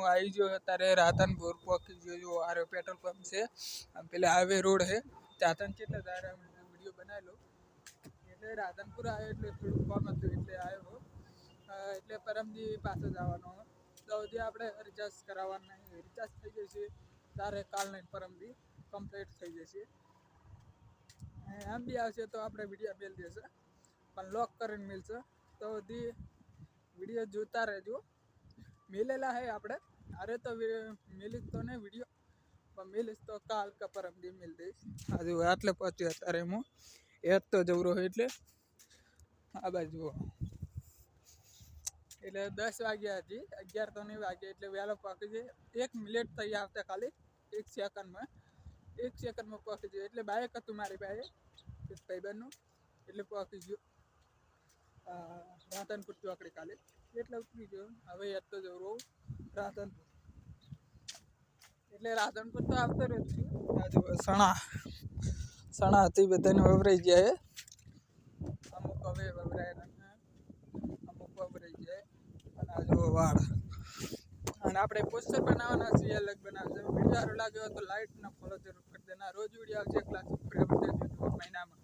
હું આવી ગયો અત્યારે રાધનપુર પહોંચી ગયો જો આરે પેટ્રોલ પંપ છે પેલા હાઈવે રોડ છે ત્યાંથી કેટલા તારા વિડીયો બનાવેલો એટલે રાધનપુર આવ્યો એટલે થોડું કામ હતું એટલે આવ્યો એટલે પરમદી પાસે જવાનો તો સુધી આપણે રિચાર્જ કરાવવાનું નહીં રિચાર્જ થઈ જશે તારે કાલ નહીં પરમદી કમ્પ્લીટ થઈ જશે એમ બી આવશે તો આપણે વિડીયો મેળ દેશે પણ લોક કરીને મળશે તો સુધી વિડીયો જોતા રહેજો મેલેલા હે આપણે અરે તો મેલીશ તો નહીં વિડીયો પણ મેલીશ તો કાલ કે પરમદી મેળ દઈશ હજુ આટલે પહોંચ્યો અત્યારે હું એજ તો જવરો હોય એટલે આ બાજુ એટલે 10 વાગ્યા હજી 11 તો નહીં વાગ્યા એટલે વહેલો પહોંચી જાય 1 મિનિટ થઈ આવતા ખાલી 1 સેકન્ડમાં પહોંચી ગયો એટલે બાઇક હતું મારી પાસે ભાઈબંધનું એટલે પહોંચી ગયો રાધનપુર ચોકડી કાલે એટલે ઉતરી ગયો હવે યાદ તો જવું રાધનપુર એટલે રાધનપુર તો આવતો રહ્યો છું સણા હતી બધાને વવરાઈ ગયા અમુક હવે વવરાય અમુક વવરાઈ જાય અને આ જો વાળ અને આપણે પોસ્ટર બનાવવાના છીએ અલગ બનાવશે વિડીયો સારો લાગ્યો તો લાઈક ના ફોલો જરૂર કરી દેના રોજ વિડીયો આવશે ક્લાસ મહિનામાં